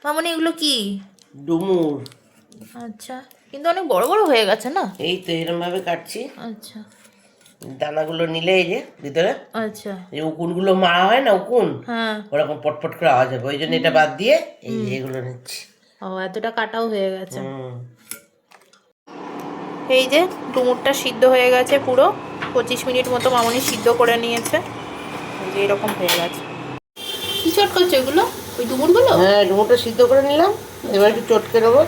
মামনি এগুলো কি? ডুমুর। আচ্ছা, কিন্তু অনেক বড় বড় হয়ে গেছে না? এই তো এরকম ভাবে কাটছি। আচ্ছা দানাগুলো নিলে এই যে ভিতরে আচ্ছা। এই উকুনগুলো মারা হয় না, উকুন হ্যাঁ। ওরকম পটপট করে আওয়াজ হবে, ওই জন্য এটা বাদ দিয়ে এই যে এগুলো নিচ্ছি। ও, এতটা কাটাও হয়ে গেছে। হুম। এই যে ডুমুরটা সিদ্ধ হয়ে গেছে পুরো, 25 মিনিট মতো মামনি সিদ্ধ করে নিয়েছে। এই যে এরকম হয়ে গেছে। কি চটকাচ্ছে এগুলো? ওই ডুমুরগুলো? হ্যাঁ, ডুমুরটা সিদ্ধ করে নিলাম, এবার একটু চটকে নেবো,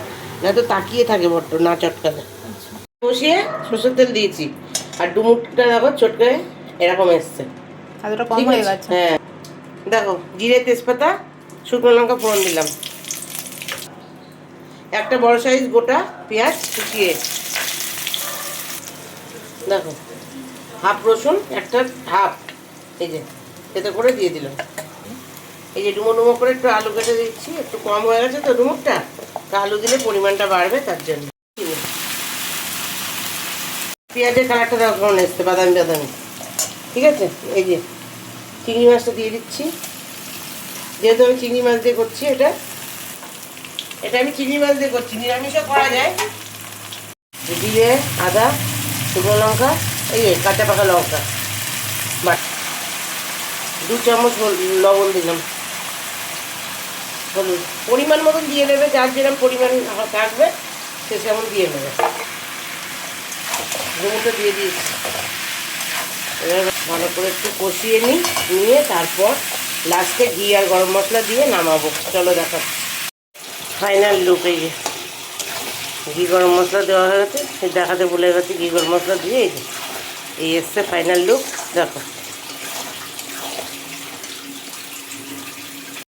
না তো তাকিয়ে থাকে বড্ড না চটকালে। আচ্ছা। বসিয়ে সর্ষের তেল দিয়েছি, আর ডুমুরটা দেখো চটকে এরকম এসছে। এতটা কম ঠিক হয়ে আছে, গেছে? হ্যাঁ। দেখো জিরে তেজপাতা শুকনো লঙ্কা ফোড়ন দিলাম, একটা বড় সাইজ গোটা পেঁয়াজ কুচিয়ে, দেখো হাফ রসুন একটা হাফ, এই যে এতে করে দিয়ে দিলাম। এই যে ডুমো ডুমো করে একটু আলু কেটে দিচ্ছি, একটু কম হয়ে গেছে তো ডুমুরটা, তা আলু দিলে পরিমাণটা বাড়বে তার জন্য। পেঁয়াজের কালারটা দেখো কেমন এসছে, বাদামি বাদামি। ঠিক আছে, এই যে চিংড়ি মাছটা দিয়ে দিচ্ছি, যেহেতু আমি চিংড়ি মাছ দিয়ে করছি, এটা আমি চিংড়ি মাছ দিয়ে করছি, নিরামিষও করা যায়। জিরে আদা শুকনো লঙ্কা, এই যে কাঁচা পাকা লঙ্কা, বাট 2 চামচ লবণ দিলাম, হলুদ পরিমাণ মতন দিয়ে নেবে, যার যেরকম পরিমাণ থাকবে সে সেমন দিয়ে নেবে। ডুমুরটা দিয়ে দিয়েছি, এবার ভালো করে একটু কষিয়ে নিয়ে তারপর লাস্টে ঘি আর গরম মশলা দিয়ে নামাবো। চলো দেখাচ্ছি ফাইনাল লুক। এই যে ঘি গরম মশলা দেওয়া হয়ে গেছে, দেখাতে ভুলে গেছি, ঘি গরম মশলা দিয়ে এই যে এই এসছে ফাইনাল লুক, দেখো।